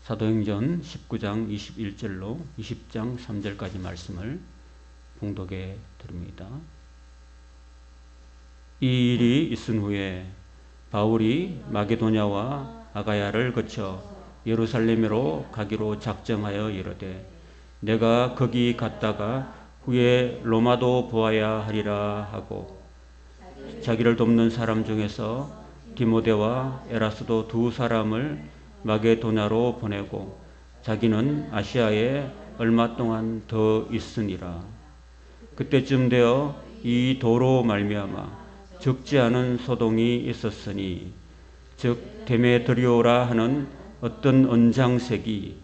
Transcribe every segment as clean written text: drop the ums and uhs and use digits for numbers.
사도행전 19장 21절로 20장 3절까지 말씀을 봉독해 드립니다. 이 일이 있은 후에 바울이 마게도냐와 아가야를 거쳐 예루살렘으로 가기로 작정하여 이르되 내가 거기 갔다가 후에 로마도 보아야 하리라 하고 자기를 돕는 사람 중에서 디모데와 에라스도 두 사람을 마게도냐로 보내고 자기는 아시아에 얼마 동안 더 있으니라. 그때쯤 되어 이 도로 말미암아 적지 않은 소동이 있었으니 즉 데메드리오라 하는 어떤 언장색이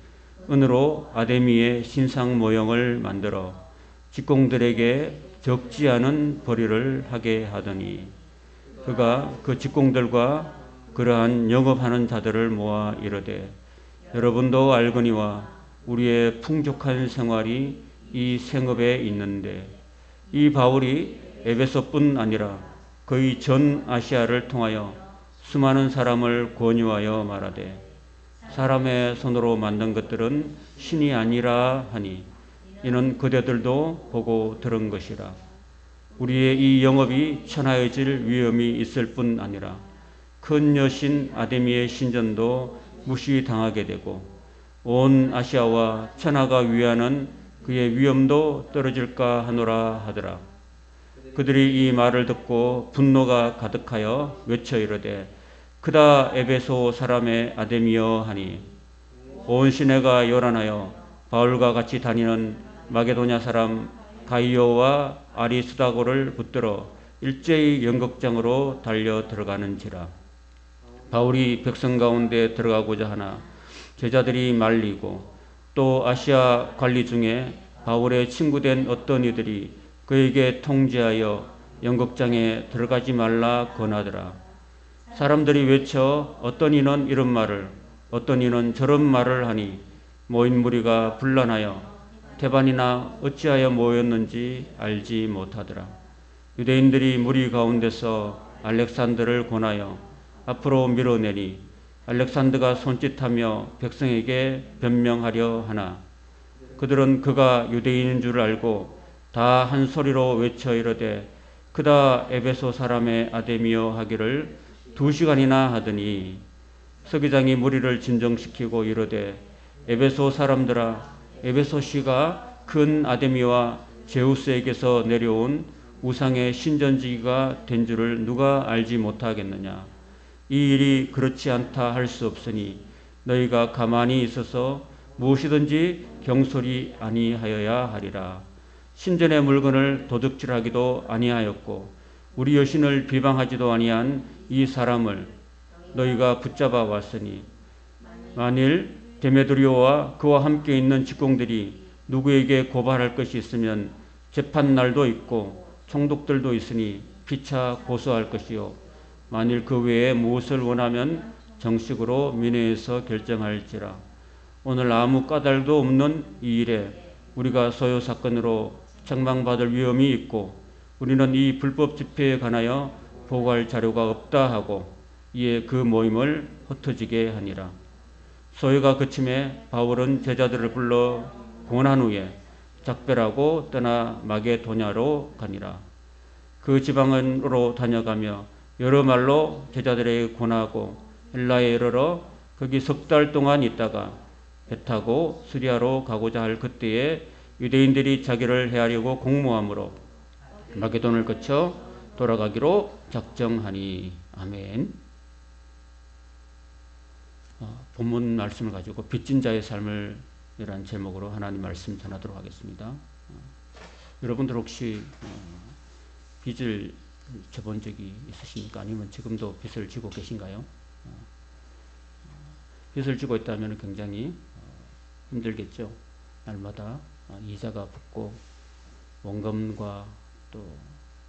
은으로 아데미의 신상 모형을 만들어 직공들에게 적지 않은 벌이를 하게 하더니 그가 그 직공들과 그러한 영업하는 자들을 모아 이르되 여러분도 알거니와 우리의 풍족한 생활이 이 생업에 있는데 이 바울이 에베소뿐 아니라 거의 전 아시아를 통하여 수많은 사람을 권유하여 말하되 사람의 손으로 만든 것들은 신이 아니라 하니 이는 그대들도 보고 들은 것이라. 우리의 이 영업이 천하여질 위험이 있을 뿐 아니라 큰 여신 아데미의 신전도 무시당하게 되고 온 아시아와 천하가 위하는 그의 위엄도 떨어질까 하노라 하더라. 그들이 이 말을 듣고 분노가 가득하여 외쳐 이르되 크다 에베소 사람의 아데미여 하니 온 시내가 요란하여 바울과 같이 다니는 마게도냐 사람 가이오와 아리수다고를 붙들어 일제히 연극장으로 달려 들어가는지라. 바울이 백성 가운데 들어가고자 하나 제자들이 말리고 또 아시아 관리 중에 바울의 친구된 어떤 이들이 그에게 통지하여 연극장에 들어가지 말라 권하더라. 사람들이 외쳐 어떤 이는 이런 말을 어떤 이는 저런 말을 하니 모인 무리가 분란하여 태반이나 어찌하여 모였는지 알지 못하더라. 유대인들이 무리 가운데서 알렉산더를 권하여 앞으로 밀어내니 알렉산더가 손짓하며 백성에게 변명하려 하나 그들은 그가 유대인인 줄 알고 다 한 소리로 외쳐 이르되 크다 에베소 사람의 아데미여 하기를 2시간이나 하더니 서기장이 무리를 진정시키고 이르되 에베소 사람들아 에베소시가 큰 아데미와 제우스에게서 내려온 우상의 신전지기가 된 줄을 누가 알지 못하겠느냐. 이 일이 그렇지 않다 할 수 없으니 너희가 가만히 있어서 무엇이든지 경솔이 아니하여야 하리라. 신전의 물건을 도둑질하기도 아니하였고 우리 여신을 비방하지도 아니한 이 사람을 너희가 붙잡아 왔으니 만일 데메드리오와 그와 함께 있는 직공들이 누구에게 고발할 것이 있으면 재판날도 있고 총독들도 있으니 피차 고소할 것이요 만일 그 외에 무엇을 원하면 정식으로 민회에서 결정할지라. 오늘 아무 까닭도 없는 이 일에 우리가 소요 사건으로 책망받을 위험이 있고 우리는 이 불법 집회에 관하여 보고할 자료가 없다 하고 이에 그 모임을 흩어지게 하니라. 소요가 그침에 바울은 제자들을 불러 권한 후에 작별하고 떠나 마게도냐로 가니라. 그 지방으로 다녀가며 여러 말로 제자들에게 권하고 헬라에 이르러 거기 3달 동안 있다가 배 타고 수리아로 가고자 할 그때에 유대인들이 자기를 해하려고 공모함으로 마게돈을 거쳐 돌아가기로 작정하니. 아멘. 본문 말씀을 가지고 빚진 자의 삶을 이라는 제목으로 하나님 말씀 전하도록 하겠습니다. 여러분들 혹시 빚을 져본 적이 있으십니까? 아니면 지금도 빚을 지고 계신가요? 빚을 지고 있다면 굉장히 힘들겠죠. 날마다 이자가 붙고 원금과 또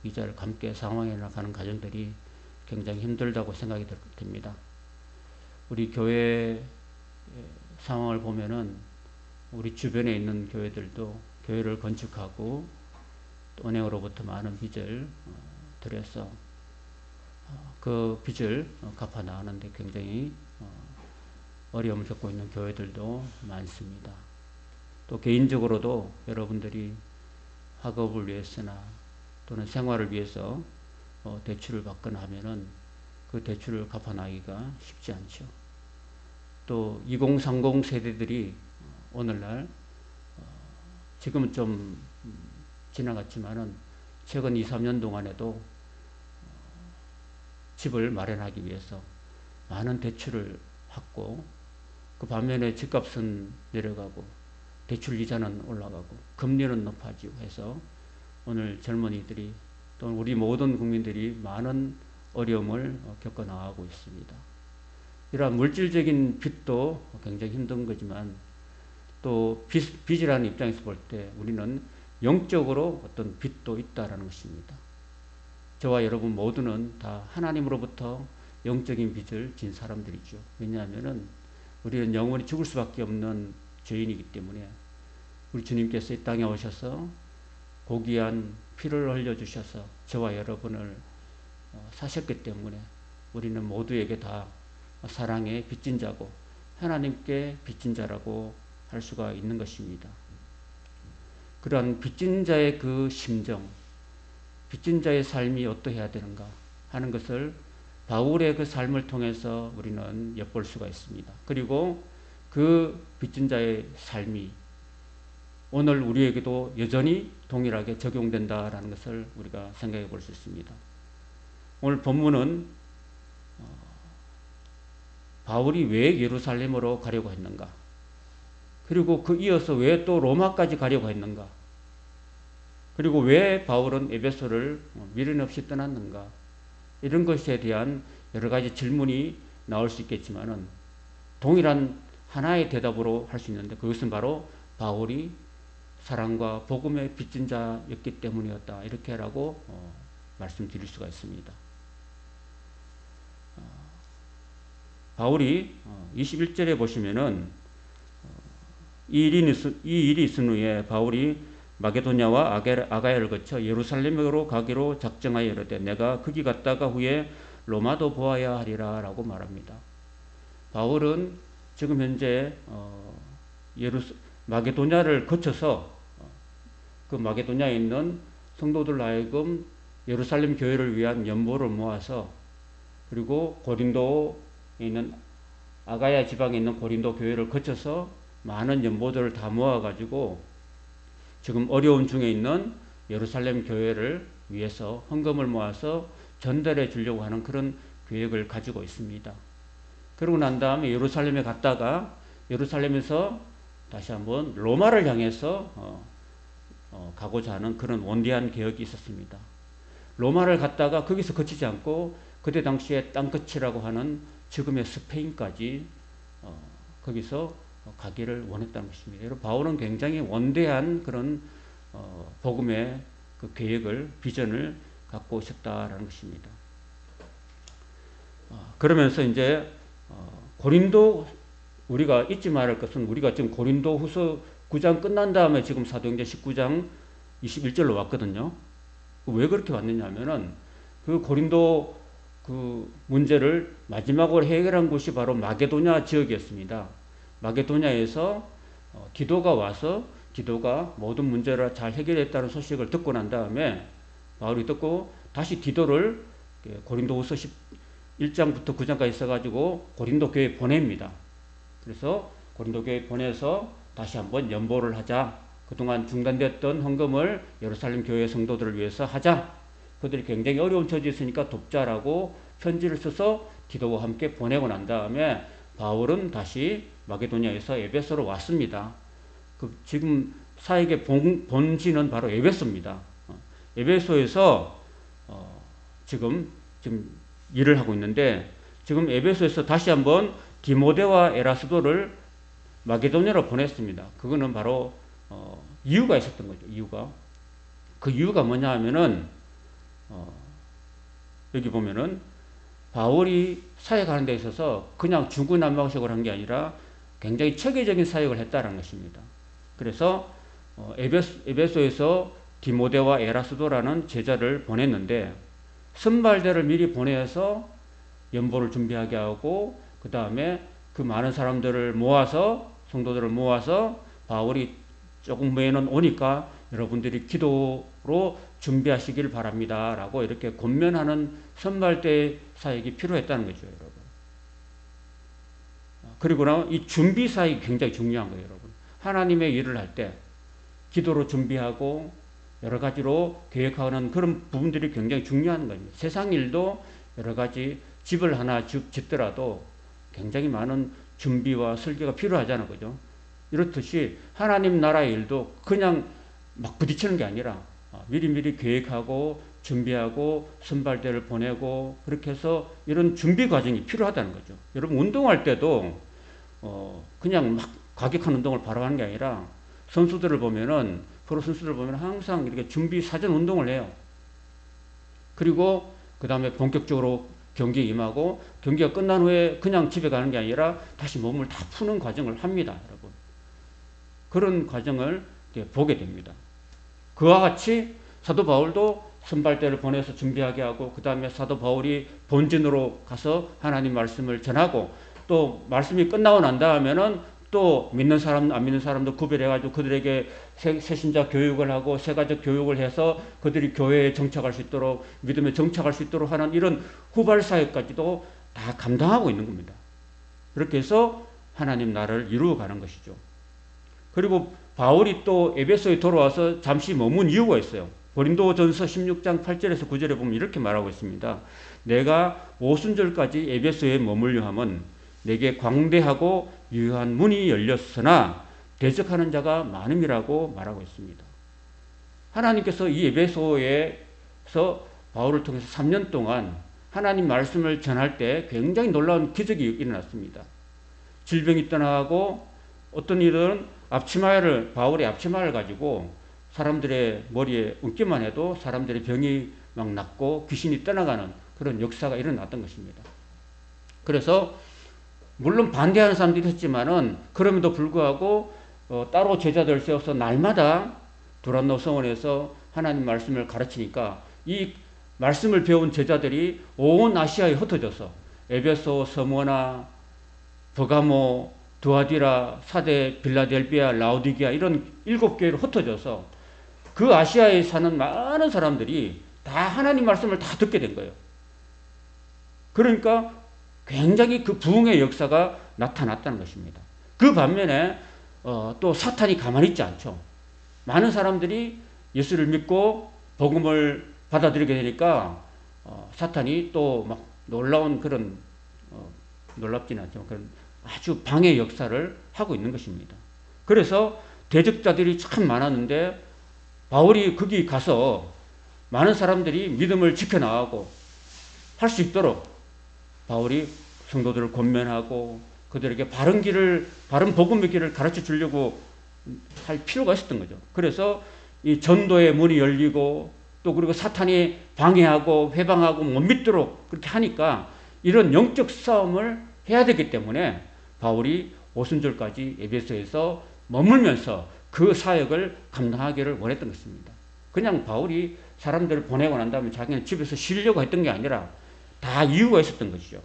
이자를 함께 상환해 나가는 가정들이 굉장히 힘들다고 생각이 됩니다. 우리 교회 상황을 보면은 우리 주변에 있는 교회들도 교회를 건축하고 은행으로부터 많은 빚을 들여서 그 빚을 갚아 나가는데 굉장히 어려움을 겪고 있는 교회들도 많습니다. 또 개인적으로도 여러분들이 학업을 위해서나 또는 생활을 위해서 대출을 받거나 하면은 그 대출을 갚아나기가 쉽지 않죠. 또 2030 세대들이 오늘날 지금은 좀 지나갔지만은 최근 2, 3년 동안에도 집을 마련하기 위해서 많은 대출을 받고 그 반면에 집값은 내려가고 대출 이자는 올라가고 금리는 높아지고 해서 오늘 젊은이들이 또는 우리 모든 국민들이 많은 어려움을 겪어 나가고 있습니다. 이러한 물질적인 빚도 굉장히 힘든 거지만 또 빚이라는 입장에서 볼 때 우리는 영적으로 어떤 빚도 있다라는 것입니다. 저와 여러분 모두는 다 하나님으로부터 영적인 빚을 진 사람들이죠. 왜냐하면은 우리는 영원히 죽을 수밖에 없는 죄인이기 때문에 우리 주님께서 이 땅에 오셔서 고귀한 피를 흘려주셔서 저와 여러분을 사셨기 때문에 우리는 모두에게 다 사랑의 빚진 자고 하나님께 빚진 자라고 할 수가 있는 것입니다. 그러한 빚진 자의 그 심정, 빚진 자의 삶이 어떠해야 되는가 하는 것을 바울의 그 삶을 통해서 우리는 엿볼 수가 있습니다. 그리고 그 빚진 자의 삶이 오늘 우리에게도 여전히 동일하게 적용된다라는 것을 우리가 생각해 볼 수 있습니다. 오늘 본문은 바울이 왜 예루살렘으로 가려고 했는가? 그리고 그 이어서 왜 또 로마까지 가려고 했는가? 그리고 왜 바울은 에베소를 미련 없이 떠났는가? 이런 것에 대한 여러 가지 질문이 나올 수 있겠지만은 동일한 하나의 대답으로 할 수 있는데 그것은 바로 바울이 사랑과 복음의 빚진 자였기 때문이었다. 이렇게라고 말씀드릴 수가 있습니다. 바울이 21절에 보시면은 이 일이 있은 후에 바울이 마게도냐와 아가야를 거쳐 예루살렘으로 가기로 작정하여 이르되 내가 거기 갔다가 후에 로마도 보아야 하리라 라고 말합니다. 바울은 지금 현재 마게도냐를 거쳐서 그 마게도냐에 있는 성도들로 하여금 예루살렘 교회를 위한 연보를 모아서 그리고 고린도에 있는 아가야 지방에 있는 고린도 교회를 거쳐서 많은 연보들을 다 모아가지고 지금 어려움 중에 있는 예루살렘 교회를 위해서 헌금을 모아서 전달해 주려고 하는 그런 계획을 가지고 있습니다. 그러고 난 다음에 예루살렘에 갔다가 예루살렘에서 다시 한번 로마를 향해서 가고자 하는 그런 원대한 계획이 있었습니다. 로마를 갔다가 거기서 그치지 않고 그때 당시에 땅끝이라고 하는 지금의 스페인까지 거기서 가기를 원했다는 것입니다. 여러분, 바울은 굉장히 원대한 그런 복음의 그 계획을, 비전을 갖고 있었다라는 것입니다. 그러면서 이제 고린도, 우리가 잊지 말할 것은 우리가 지금 고린도 후서 9장 끝난 다음에 지금 사도행전 19장 21절로 왔거든요. 왜 그렇게 왔느냐 하면은 그 고린도 그 문제를 마지막으로 해결한 곳이 바로 마게도냐 지역이었습니다. 마게도냐에서 디도가 와서 디도가 모든 문제를 잘 해결했다는 소식을 듣고 난 다음에 바울이 듣고 다시 디도를 고린도후서 1장부터 9장까지 써가지고 고린도 교회에 보냅니다. 그래서 고린도 교회에 보내서 다시 한번 연보를 하자. 그동안 중단됐던 헌금을 예루살렘 교회 성도들을 위해서 하자. 그들이 굉장히 어려운 처지에 있으니까 돕자라고 편지를 써서 디도와 함께 보내고 난 다음에 바울은 다시 마게도냐에서 에베소로 왔습니다. 지금 사역의 본지는 바로 에베소입니다. 에베소에서 지금 일을 하고 있는데 지금 에베소에서 다시 한번 디모데와 에라스도를 마게도냐로 보냈습니다. 그거는 바로 이유가 있었던 거죠. 그 이유가 뭐냐 하면은 여기 보면은 바울이 사역하는 데 있어서 그냥 중구난방식으로 한 게 아니라 굉장히 체계적인 사역을 했다는 것입니다. 그래서 에베소에서 디모데와 에라스도라는 제자를 보냈는데 선발대를 미리 보내서 연보를 준비하게 하고 그 다음에 그 많은 사람들을 모아서, 성도들을 모아서 바울이 조금 후에는 오니까 여러분들이 기도로 준비하시길 바랍니다 라고 이렇게 권면하는 선발대 사역이 필요했다는 거죠, 여러분. 그리고 이 준비 사역이 굉장히 중요한 거예요, 여러분. 하나님의 일을 할 때 기도로 준비하고 여러 가지로 계획하는 그런 부분들이 굉장히 중요한 거예요. 세상 일도 여러 가지 집을 하나 짓더라도 굉장히 많은 준비와 설계가 필요하잖아요, 그죠? 이렇듯이 하나님 나라의 일도 그냥 막 부딪히는 게 아니라 미리미리 계획하고 준비하고 선발대를 보내고 그렇게 해서 이런 준비 과정이 필요하다는 거죠. 여러분 운동할 때도 그냥 막 과격한 운동을 바로 하는 게 아니라 선수들을 보면은 프로 선수들을 보면 항상 이렇게 준비 사전 운동을 해요. 그리고 그 다음에 본격적으로 경기에 임하고 경기가 끝난 후에 그냥 집에 가는 게 아니라 다시 몸을 다 푸는 과정을 합니다, 여러분. 그런 과정을 보게 됩니다. 그와 같이 사도 바울도 선발대를 보내서 준비하게 하고 그 다음에 사도 바울이 본진으로 가서 하나님 말씀을 전하고 또 말씀이 끝나고 난 다음에는 또 믿는 사람, 안 믿는 사람도 구별해가지고 그들에게 새신자 교육을 하고 세가적 교육을 해서 그들이 교회에 정착할 수 있도록 믿음에 정착할 수 있도록 하는 이런 후발 사역까지도 다 감당하고 있는 겁니다. 그렇게 해서 하나님 나라를 이루어가는 것이죠. 그리고 바울이 또 에베소에 돌아와서 잠시 머문 이유가 있어요. 고린도전서 16장 8절에서 9절에 보면 이렇게 말하고 있습니다. 내가 오순절까지 에베소에 머물려 함은 내게 광대하고 유효한 문이 열렸으나 대적하는 자가 많음이라고 말하고 있습니다. 하나님께서 이 에베소에서 바울을 통해서 3년 동안 하나님 말씀을 전할 때 굉장히 놀라운 기적이 일어났습니다. 질병이 떠나가고 어떤 일은 바울의 앞치마를 가지고 사람들의 머리에 얹기만 해도 사람들의 병이 막 낫고 귀신이 떠나가는 그런 역사가 일어났던 것입니다. 그래서 물론 반대하는 사람들이 있었지만은 그럼에도 불구하고 따로 제자들 세워서 날마다 두란노 성원에서 하나님 말씀을 가르치니까 이 말씀을 배운 제자들이 온 아시아에 흩어져서 에베소, 서머나, 버가모, 두아디라, 사데, 빌라델비아, 라오디게아 이런 7교회로 흩어져서 그 아시아에 사는 많은 사람들이 다 하나님 말씀을 다 듣게 된 거예요. 그러니까 굉장히 그 부흥의 역사가 나타났다는 것입니다. 그 반면에 또 사탄이 가만히 있지 않죠. 많은 사람들이 예수를 믿고 복음을 받아들이게 되니까 사탄이 또 막 놀라운 그런 놀랍지는 않지만 그런 아주 방해 역사를 하고 있는 것입니다. 그래서 대적자들이 참 많았는데 바울이 거기 가서 많은 사람들이 믿음을 지켜나가고 할 수 있도록 바울이 성도들을 권면하고 그들에게 바른 복음의 길을 가르쳐 주려고 할 필요가 있었던 거죠. 그래서 이 전도의 문이 열리고 또 그리고 사탄이 방해하고 회방하고 못 믿도록 그렇게 하니까 이런 영적 싸움을 해야 되기 때문에 바울이 오순절까지 에베소에서 머물면서 그 사역을 감당하기를 원했던 것입니다. 그냥 바울이 사람들을 보내고 난 다음에 자기는 집에서 쉬려고 했던 게 아니라 다 이유가 있었던 것이죠.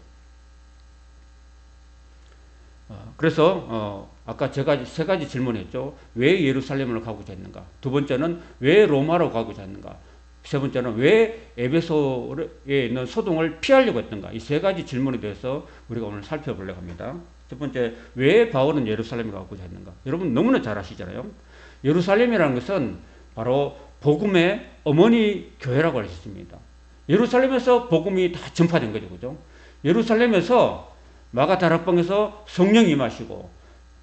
그래서 아까 제가 3가지 질문했죠. 왜 예루살렘으로 가고자 했는가? 두 번째는 왜 로마로 가고자 했는가? 세 번째는 왜 에베소에 있는 소동을 피하려고 했던가? 이 3가지 질문에 대해서 우리가 오늘 살펴보려고 합니다. 첫 번째, 왜 바울은 예루살렘에 가고자 했는가? 여러분 너무나 잘 아시잖아요. 예루살렘이라는 것은 바로 복음의 어머니 교회라고 할 수 있습니다. 예루살렘에서 복음이 다 전파된 거죠. 그죠? 예루살렘에서 마가다락방에서 성령이 임하시고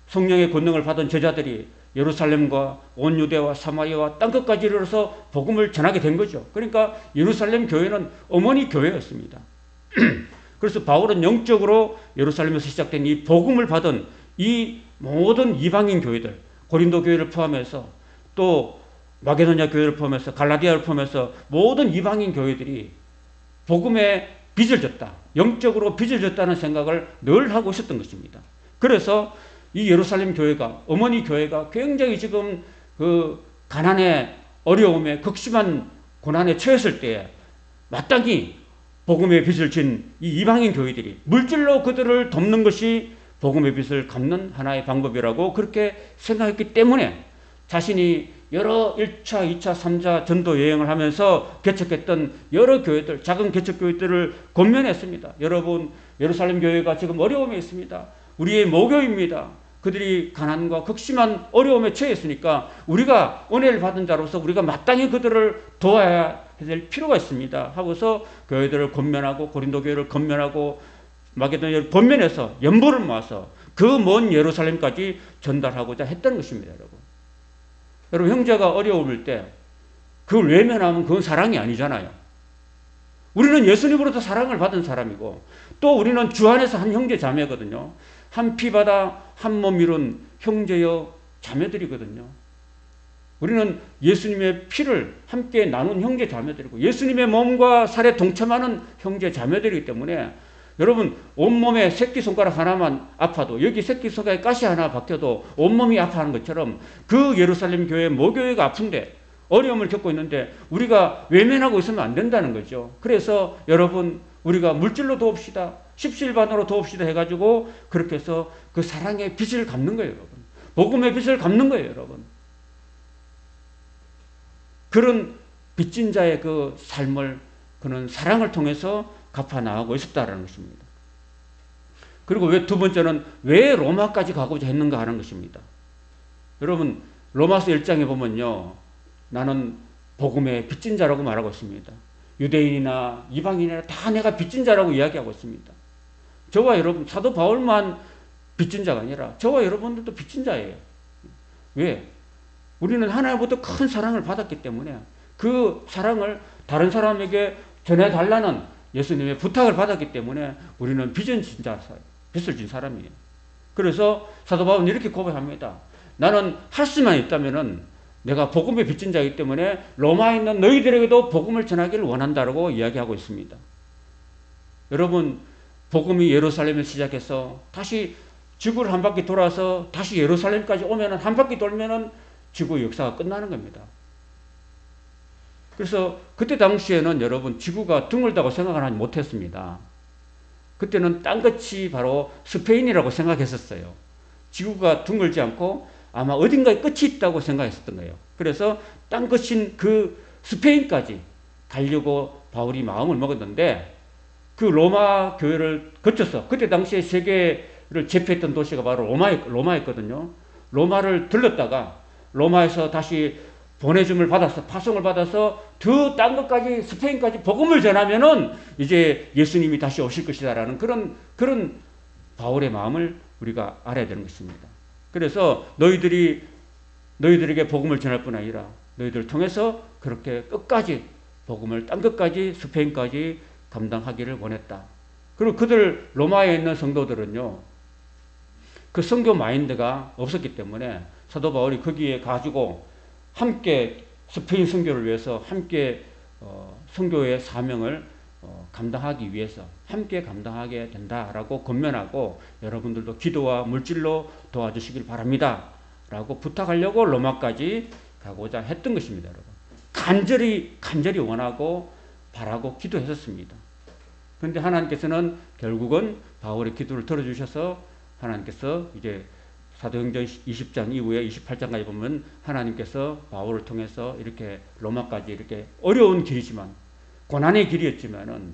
성령의 권능을 받은 제자들이 예루살렘과 온 유대와 사마리아와 땅끝까지 이르러서 복음을 전하게 된 거죠. 그러니까 예루살렘 교회는 어머니 교회였습니다. 그래서 바울은 영적으로 예루살렘에서 시작된 이 복음을 받은 이 모든 이방인 교회들, 고린도 교회를 포함해서 또 마게도냐 교회를 포함해서 갈라디아를 포함해서 모든 이방인 교회들이 복음에 빚을 졌다. 영적으로 빚을 졌다는 생각을 늘 하고 있었던 것입니다. 그래서 이 예루살렘 교회가, 어머니 교회가 굉장히 지금 그 가난의 어려움에 극심한 고난에 처했을 때에 마땅히 복음의 빚을 진 이 이방인 교회들이 물질로 그들을 돕는 것이 복음의 빚을 갚는 하나의 방법이라고 그렇게 생각했기 때문에 자신이 여러 1차, 2차, 3차 전도 여행을 하면서 개척했던 여러 교회들, 작은 개척 교회들을 권면했습니다. 여러분, 예루살렘 교회가 지금 어려움에 있습니다. 우리의 모교입니다. 그들이 가난과 극심한 어려움에 처했으니까 우리가 은혜를 받은 자로서 우리가 마땅히 그들을 도와야 될 필요가 있습니다. 하고서 교회들을 권면하고 고린도 교회를 권면하고 마게도냐를 권면해서 연보를 모아서 그 먼 예루살렘까지 전달하고자 했던 것입니다. 여러분 형제가 어려움일 때 그걸 외면하면 그건 사랑이 아니잖아요. 우리는 예수님으로부터 사랑을 받은 사람이고 또 우리는 주 안에서 한 형제 자매거든요. 한 피바다 한 몸 이룬 형제여 자매들이거든요. 우리는 예수님의 피를 함께 나눈 형제 자매들이고 예수님의 몸과 살에 동참하는 형제 자매들이기 때문에 여러분 온몸에 새끼손가락 하나만 아파도 여기 새끼손가락에 가시 하나 박혀도 온몸이 아파하는 것처럼 그 예루살렘 교회 모교회가 아픈데 어려움을 겪고 있는데 우리가 외면하고 있으면 안 된다는 거죠. 그래서 여러분 우리가 물질로 도웁시다. 십시일반으로 도웁시다 해가지고 그렇게 해서 그 사랑의 빚을 갚는 거예요. 여러분. 복음의 빚을 갚는 거예요. 여러분. 그런 빚진 자의 그 삶을 그는 사랑을 통해서 갚아 나가고 있었다는 것입니다. 그리고 왜 두 번째는 왜 로마까지 가고자 했는가 하는 것입니다. 여러분 로마서 1장에 보면요. 나는 복음의 빚진 자라고 말하고 있습니다. 유대인이나 이방인이나 다 내가 빚진 자라고 이야기하고 있습니다. 저와 여러분 사도 바울만 빚진 자가 아니라 저와 여러분들도 빚진 자예요. 왜? 우리는 하나님부터 큰 사랑을 받았기 때문에 그 사랑을 다른 사람에게 전해달라는 예수님의 부탁을 받았기 때문에 우리는 빚을 진 사람이에요. 그래서 사도 바울은 이렇게 고백합니다. 나는 할 수만 있다면은 내가 복음의 빚진 자이기 때문에 로마에 있는 너희들에게도 복음을 전하기를 원한다라고 이야기하고 있습니다. 여러분 복음이 예루살렘에서 시작해서 다시 지구를 한 바퀴 돌아서 다시 예루살렘까지 오면은 한 바퀴 돌면은 지구의 역사가 끝나는 겁니다. 그래서 그때 당시에는 여러분 지구가 드물다고 생각을 하지 못했습니다. 그때는 땅끝이 바로 스페인이라고 생각했었어요. 지구가 둥글지 않고 아마 어딘가에 끝이 있다고 생각했었던 거예요. 그래서 땅끝인 그 스페인까지 가려고 바울이 마음을 먹었는데 그 로마 교회를 거쳐서 그때 당시에 세계를 제패했던 도시가 바로 로마였거든요. 로마를 들렀다가 로마에서 다시 보내줌을 받아서 파송을 받아서 더 딴 것까지 스페인까지 복음을 전하면은 이제 예수님이 다시 오실 것이다라는 그런 바울의 마음을 우리가 알아야 되는 것입니다. 그래서 너희들에게 복음을 전할 뿐 아니라 너희들을 통해서 그렇게 끝까지 복음을 딴 것까지 스페인까지 감당하기를 원했다. 그리고 그들 로마에 있는 성도들은요. 그 선교 마인드가 없었기 때문에 사도 바울이 거기에 가지고 함께 스페인 선교를 위해서 함께 선교의 사명을 감당하기 위해서 함께 감당하게 된다라고 권면하고 여러분들도 기도와 물질로 도와주시길 바랍니다. 라고 부탁하려고 로마까지 가고자 했던 것입니다. 여러분. 간절히 원하고 바라고 기도했었습니다. 그런데 하나님께서는 결국은 바울의 기도를 들어주셔서 하나님께서 이제 사도행전 20장 이후에 28장까지 보면 하나님께서 바울을 통해서 이렇게 로마까지 이렇게 어려운 길이지만 고난의 길이었지만은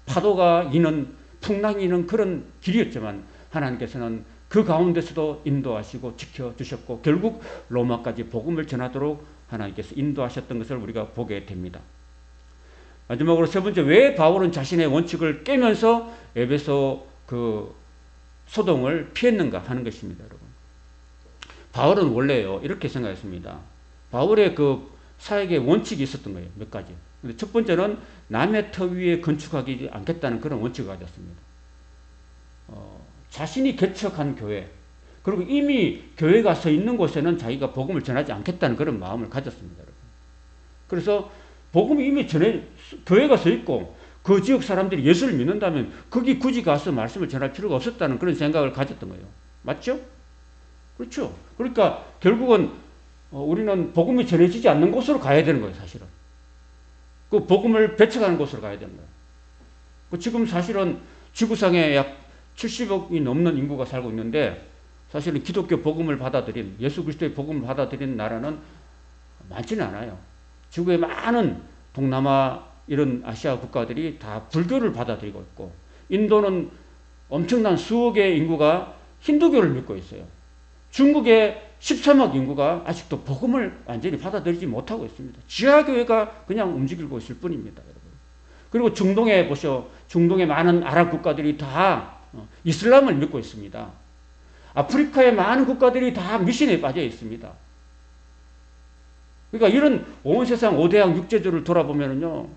파도가 이는 풍랑이 이는 그런 길이었지만 하나님께서는 그 가운데서도 인도하시고 지켜주셨고 결국 로마까지 복음을 전하도록 하나님께서 인도하셨던 것을 우리가 보게 됩니다. 마지막으로 세 번째, 왜 바울은 자신의 원칙을 깨면서 에베소 그 소동을 피했는가 하는 것입니다. 여러분. 바울은 원래요 이렇게 생각했습니다. 바울의 그 사역의 원칙이 있었던 거예요. 몇 가지. 근데 첫 번째는 남의 터 위에 건축하지 않겠다는 그런 원칙을 가졌습니다. 자신이 개척한 교회 그리고 이미 교회가 서 있는 곳에는 자기가 복음을 전하지 않겠다는 그런 마음을 가졌습니다. 여러분. 그래서 복음이 이미 교회가 서 있고 그 지역 사람들이 예수를 믿는다면 거기 굳이 가서 말씀을 전할 필요가 없었다는 그런 생각을 가졌던 거예요. 맞죠? 그렇죠. 그러니까 결국은 우리는 복음이 전해지지 않는 곳으로 가야 되는 거예요. 사실은. 그 복음을 배척하는 곳으로 가야 되는 거예요. 지금 사실은 지구상에 약 70억이 넘는 인구가 살고 있는데 사실은 기독교 복음을 받아들인 예수 그리스도의 복음을 받아들인 나라는 많지는 않아요. 지구의 많은 동남아 이런 아시아 국가들이 다 불교를 받아들이고 있고 인도는 엄청난 수억의 인구가 힌두교를 믿고 있어요. 중국의 13억 인구가 아직도 복음을 완전히 받아들이지 못하고 있습니다. 지하교회가 그냥 움직이고 있을 뿐입니다. 여러분. 그리고 중동에 보셔. 중동의 많은 아랍 국가들이 다 이슬람을 믿고 있습니다. 아프리카의 많은 국가들이 다 미신에 빠져 있습니다. 그러니까 이런 온 세상 5대양 6제주를 돌아보면요.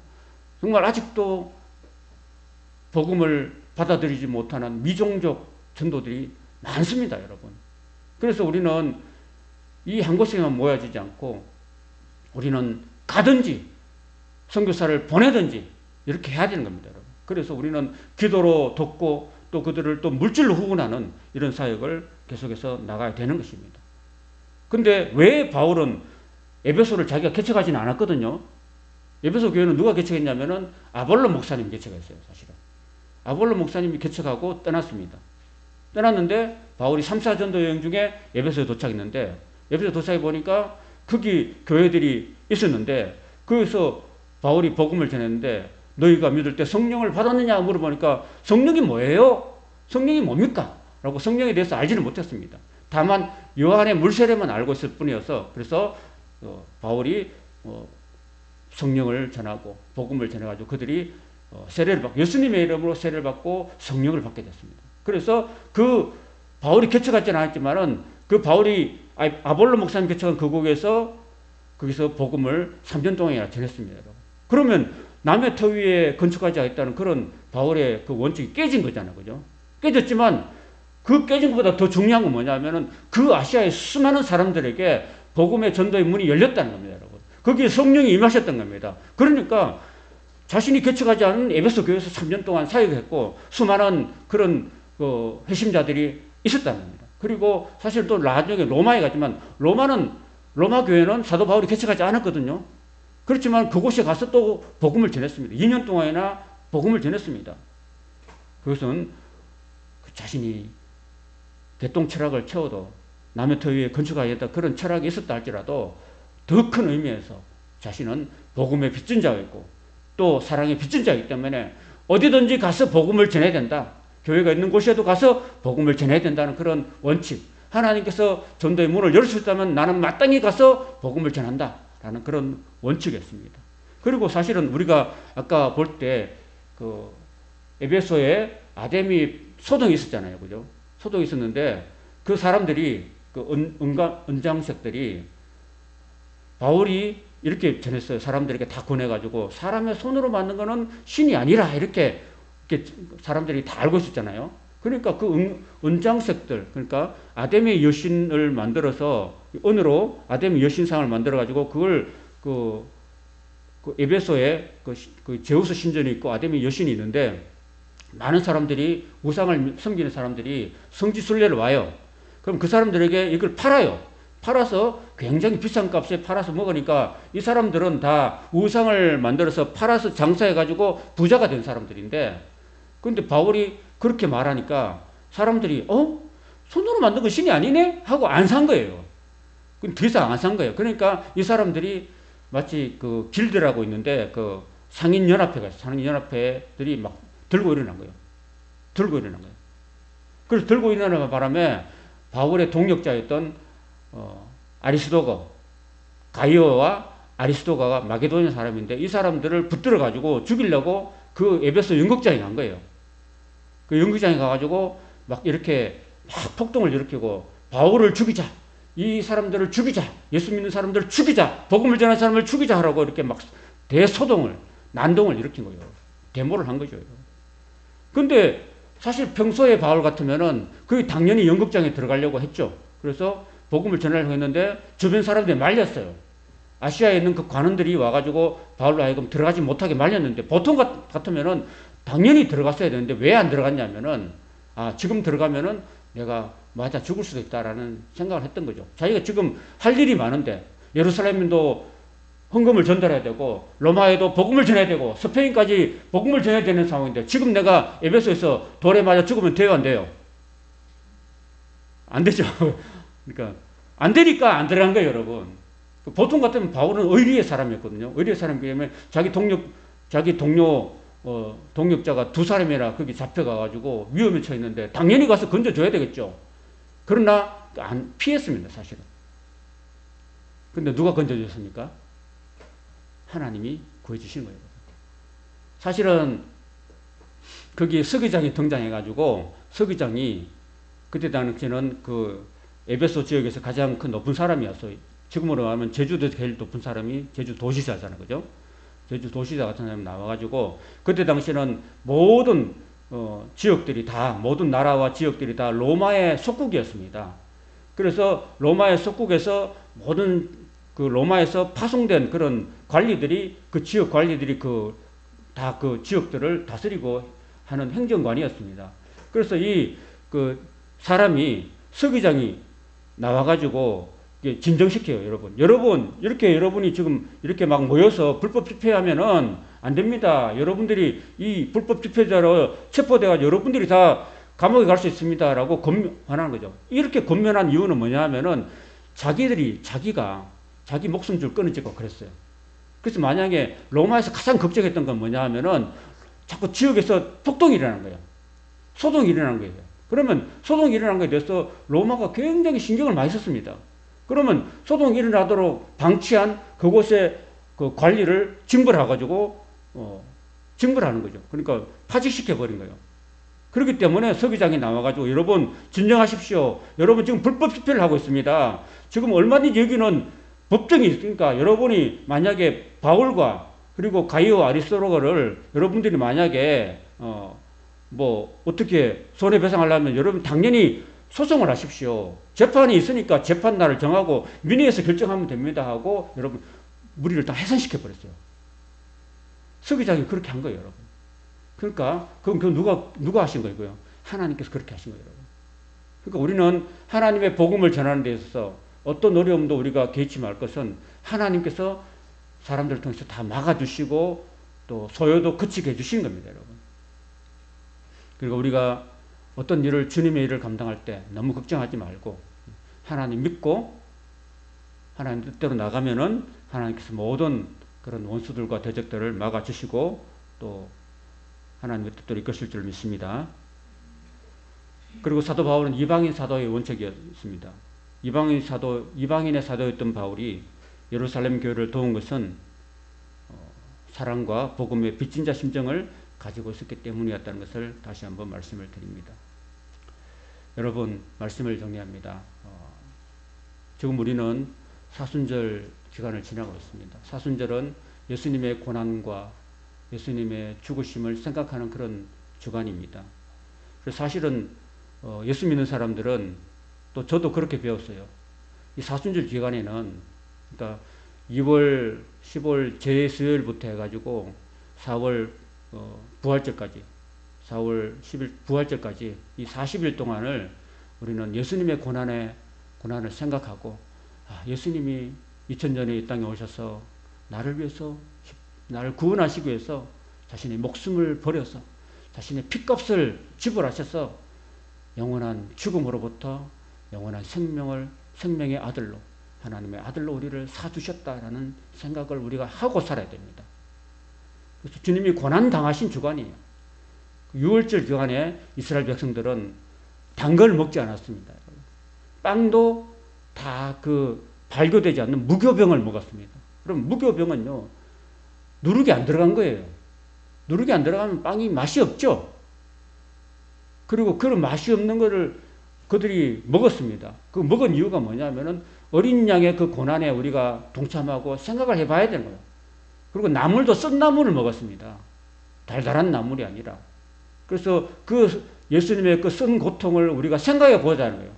정말 아직도 복음을 받아들이지 못하는 미종족 전도들이 많습니다, 여러분. 그래서 우리는 이 한 곳에만 모여지지 않고 우리는 가든지 선교사를 보내든지 이렇게 해야 되는 겁니다, 여러분. 그래서 우리는 기도로 돕고 또 그들을 또 물질로 후원하는 이런 사역을 계속해서 나가야 되는 것입니다. 근데 왜 바울은 에베소를 자기가 개척하지는 않았거든요. 에베소 교회는 누가 개척했냐면은 아볼로 목사님이 개척했어요, 사실은. 아볼로 목사님이 개척하고 떠났습니다. 떠났는데 바울이 3차 전도 여행 중에 에베소에 도착했는데 에베소 도착해 보니까 거기 교회들이 있었는데 거기서 바울이 복음을 전했는데 너희가 믿을 때 성령을 받았느냐 물어보니까 성령이 뭐예요? 성령이 뭡니까? 라고 성령에 대해서 알지는 못했습니다. 다만 요한의 물세례만 알고 있을 뿐이어서 그래서 바울이 성령을 전하고 복음을 전해가지고 그들이 세례를 받고 예수님의 이름으로 세례를 받고 성령을 받게 됐습니다. 그래서 그 바울이 개척하지는 않았지만은 그 바울이 아볼로 목사님 개척한 거기서 복음을 3년 동안이나 전했습니다. 그러면 남의 터 위에 건축하지 않겠다는 그런 바울의 그 원칙이 깨진 거잖아요. 그죠? 깨졌지만 그 깨진 것보다 더 중요한 건 뭐냐면은 그 아시아의 수많은 사람들에게 복음의 전도의 문이 열렸다는 겁니다. 여러분. 거기에 성령이 임하셨던 겁니다. 그러니까 자신이 개척하지 않은 에베소 교회에서 3년 동안 사역했고 수많은 그런 회심자들이 있었다는 겁니다. 그리고 사실 또 나중에 로마에 갔지만 로마 교회는 사도 바울이 개척하지 않았거든요. 그렇지만 그곳에 가서 또 복음을 전했습니다. 2년 동안이나 복음을 전했습니다. 그것은 자신이 개똥 철학을 채워도 남의 터 위에 건축하겠다 그런 철학이 있었다 할지라도 더 큰 의미에서 자신은 복음의 빚진 자였고 또 사랑의 빚진 자이기 때문에 어디든지 가서 복음을 전해야 된다. 교회가 있는 곳에도 가서 복음을 전해야 된다는 그런 원칙. 하나님께서 전도의 문을 열어주셨다면 나는 마땅히 가서 복음을 전한다. 라는 그런 원칙이었습니다. 그리고 사실은 우리가 아까 볼 때 그 에베소에 아데미 소동이 있었잖아요. 그죠? 소동이 있었는데 그 사람들이 그 은장색들이 바울이 이렇게 전했어요. 사람들에게 다 권해가지고 사람의 손으로 만든 거는 신이 아니라 이렇게 사람들이 다 알고 있었잖아요. 그러니까 그 은장색들, 그러니까 아데미 여신을 만들어서 은으로 아데미 여신상을 만들어가지고 그걸 그 에베소에 그 제우스 신전이 있고 아데미 여신이 있는데 많은 사람들이 우상을 섬기는 사람들이 성지순례를 와요. 그럼 그 사람들에게 이걸 팔아요. 팔아서 굉장히 비싼 값에 팔아서 먹으니까 이 사람들은 다 우상을 만들어서 팔아서 장사해가지고 부자가 된 사람들인데 근데 바울이 그렇게 말하니까 사람들이 손으로 만든 거 신이 아니네? 하고 안 산 거예요. 더 이상 안 산 거예요. 그러니까 이 사람들이 마치 그 길드라고 있는데 그 상인연합회가 있어요. 상인연합회들이 막 들고 일어난 거예요. 들고 일어난 거예요. 그래서 들고 일어나는 바람에 바울의 동역자였던 아리스도거, 가이오와 아리스도가가 마게도니아 사람인데 이 사람들을 붙들어 가지고 죽이려고 그 에베소 연극장에 간 거예요. 그 연극장에 가가지고 막 이렇게 막 폭동을 일으키고 바울을 죽이자, 이 사람들을 죽이자, 예수 믿는 사람들을 죽이자, 복음을 전하는 사람을 죽이자 하라고 이렇게 막 대소동을, 난동을 일으킨 거예요. 데모를 한 거죠. 근데 사실 평소에 바울 같으면은 그 당연히 연극장에 들어가려고 했죠. 그래서 복음을 전하려고 했는데 주변 사람들이 말렸어요. 아시아에 있는 그 관원들이 와가지고 바울로 하여금 들어가지 못하게 말렸는데 보통 같으면은 당연히 들어갔어야 되는데 왜 안 들어갔냐면은 지금 들어가면은 내가 맞아 죽을 수도 있다라는 생각을 했던 거죠. 자기가 지금 할 일이 많은데 예루살렘도 헌금을 전달해야 되고 로마에도 복음을 전해야 되고 스페인까지 복음을 전해야 되는 상황인데 지금 내가 에베소에서 돌에 맞아 죽으면 돼요, 안 돼요? 안 되죠. 그러니까 안 되니까 안 들어간 거예요, 여러분. 보통 같으면 바울은 의리의 사람이었거든요. 의리의 사람이기 때문에 자기 동력자가 두 사람이나 거기 잡혀가가지고 위험에 처했는데 당연히 가서 건져줘야 되겠죠. 그러나 피했습니다, 사실은. 근데 누가 건져줬습니까? 하나님이 구해주신 거예요. 사실은 거기 서기장이 등장해가지고 서기장이 그때 당시에는 그 에베소 지역에서 가장 큰 높은 사람이었어요. 지금으로 하면 제주도 제일 높은 사람이 제주 도시사잖아요, 그죠? 제주 도시사 같은 사람이 나와가지고 그때 당시에는 모든 지역들이 다 모든 나라와 지역들이 다 로마의 속국이었습니다. 그래서 로마의 속국에서 모든 그 로마에서 파송된 그런 관리들이 그 지역 관리들이 다 그 지역들을 다스리고 하는 행정관이었습니다. 그래서 그 사람이 서기장이 나와가지고 진정시켜요, 여러분. 이렇게 여러분이 지금 이렇게 막 모여서 불법 집회하면은 안 됩니다. 여러분들이 이 불법 집회자로 체포돼가지고 여러분들이 다 감옥에 갈 수 있습니다라고 권면하는 거죠. 이렇게 권면한 이유는 뭐냐 하면은 자기가 자기 목숨줄 끊어지고 그랬어요. 그래서 만약에 로마에서 가장 걱정했던 건 뭐냐 하면은 자꾸 지역에서 폭동이 일어나는 거예요. 소동이 일어나는 거예요. 그러면 소동이 일어난 거에 대해서 로마가 굉장히 신경을 많이 썼습니다. 그러면 소동이 일어나도록 방치한 그곳의 그 관리를 징벌해가지고, 징벌하는 거죠. 그러니까 파직시켜버린 거예요. 그렇기 때문에 서기장이 나와가지고 여러분 진정하십시오. 여러분 지금 불법 집회를 하고 있습니다. 지금 얼마든지 여기는 법정이 있으니까 여러분이 만약에 바울과 그리고 가이오 아리스토로를 여러분들이 만약에 어떻게 손해배상하려면 여러분 당연히 소송을 하십시오. 재판이 있으니까 재판날을 정하고 민의에서 결정하면 됩니다 하고 여러분 무리를 다 해산시켜 버렸어요. 서기장이 그렇게 한 거예요, 여러분. 그러니까 그건 누가 하신 거고요? 하나님께서 그렇게 하신 거예요, 여러분. 그러니까 우리는 하나님의 복음을 전하는 데 있어서 어떤 어려움도 우리가 개의치 말 것은 하나님께서 사람들을 통해서 다 막아주시고 또 소요도 그치게 해주신 겁니다, 여러분. 그리고 우리가 어떤 일을 주님의 일을 감당할 때 너무 걱정하지 말고 하나님 믿고 하나님 뜻대로 나가면은 하나님께서 모든 그런 원수들과 대적들을 막아주시고 또 하나님의 뜻대로 이끄실 줄 믿습니다. 그리고 사도 바울은 이방인 사도의 원칙이었습니다. 이방인의 사도였던 바울이 예루살렘 교회를 도운 것은 사랑과 복음의 빚진 자 심정을 가지고 있었기 때문이었다는 것을 다시 한번 말씀을 드립니다. 여러분, 말씀을 정리합니다. 지금 우리는 사순절 기간을 지나고 있습니다. 사순절은 예수님의 고난과 예수님의 죽으심을 생각하는 그런 주간입니다. 그래서 사실은 예수 믿는 사람들은 또 저도 그렇게 배웠어요. 이 사순절 기간에는 그러니까 2월, 10월 제수요일부터 해가지고 4월 부활절까지 4월 10일 부활절까지 이 40일 동안을 우리는 예수님의 고난을 생각하고 예수님이 2000년에 이 땅에 오셔서 나를 구원하시기 위해서 자신의 목숨을 버려서 자신의 핏값을 지불하셔서 영원한 죽음으로부터 영원한 생명의 아들로 하나님의 아들로 우리를 사주셨다라는 생각을 우리가 하고 살아야 됩니다. 그래서 주님이 고난 당하신 주간이에요. 6월절 기간에 이스라엘 백성들은 단 걸 먹지 않았습니다. 빵도 다 발효되지 않는 무교병을 먹었습니다. 그럼 무교병은요, 누룩이 안 들어간 거예요. 누룩이 안 들어가면 빵이 맛이 없죠. 그리고 그런 맛이 없는 거를 그들이 먹었습니다. 그 먹은 이유가 뭐냐면은 어린 양의 그 고난에 우리가 동참하고 생각을 해봐야 되는 거예요. 그리고 나물도 쓴 나물을 먹었습니다. 달달한 나물이 아니라. 그래서 그 예수님의 그 쓴 고통을 우리가 생각해 보자는 거예요.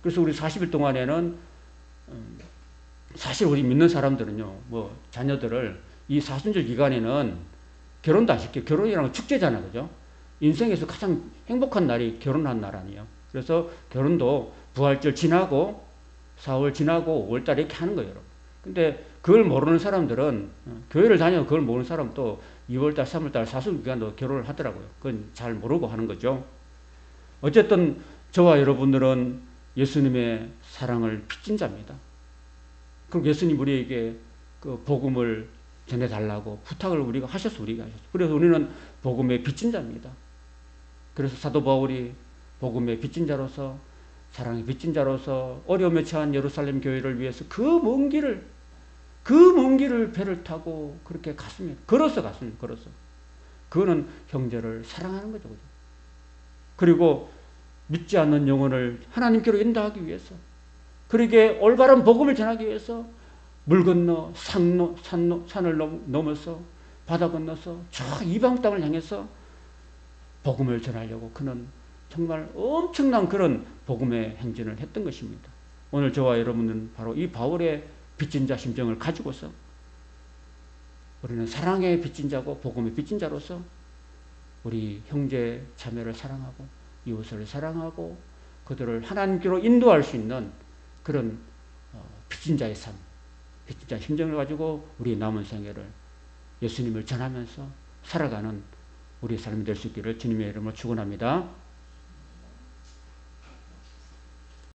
그래서 우리 40일 동안에는 사실 우리 믿는 사람들은요, 자녀들을 이 사순절 기간에는 결혼도 안 시켜요. 결혼이라는 건 축제잖아요, 그죠? 인생에서 가장 행복한 날이 결혼한 날 아니에요. 그래서 결혼도 부활절 지나고 4월 지나고 5월달에 이렇게 하는 거예요, 여러분. 근데 그걸 모르는 사람들은 교회를 다녀 그걸 모르는 사람 또 2월달, 3월달 사순기간도 결혼을 하더라고요. 그건 잘 모르고 하는 거죠. 어쨌든 저와 여러분들은 예수님의 사랑을 빚진 자입니다. 그리고 예수님 우리에게 그 복음을 전해달라고 부탁을 우리가 하셨어. 그래서 우리는 복음의 빚진 자입니다. 그래서 사도 바울이 복음의 빚진 자로서 사랑의 빚진 자로서 어려움에 처한 예루살렘 교회를 위해서 그 먼 길을 배를 타고 그렇게 갔습니다. 걸어서 갔습니다. 걸어서. 그거는 형제를 사랑하는 거죠. 그리고 믿지 않는 영혼을 하나님께로 인도하기 위해서, 그러게 올바른 복음을 전하기 위해서 물 건너 산을 넘어서 바다 건너서 저 이방 땅을 향해서 복음을 전하려고 그는 정말 엄청난 그런 복음의 행진을 했던 것입니다. 오늘 저와 여러분은 바로 이 바울의 빚진 자 심정을 가지고서 우리는 사랑의 빚진 자고 복음의 빚진 자로서 우리 형제 자매를 사랑하고 이웃을 사랑하고 그들을 하나님께로 인도할 수 있는 그런 빚진 자의 삶, 빚진 자의 심정을 가지고 우리 남은 생애를 예수님을 전하면서 살아가는 우리의 삶이 될 수 있기를 주님의 이름으로 축원합니다.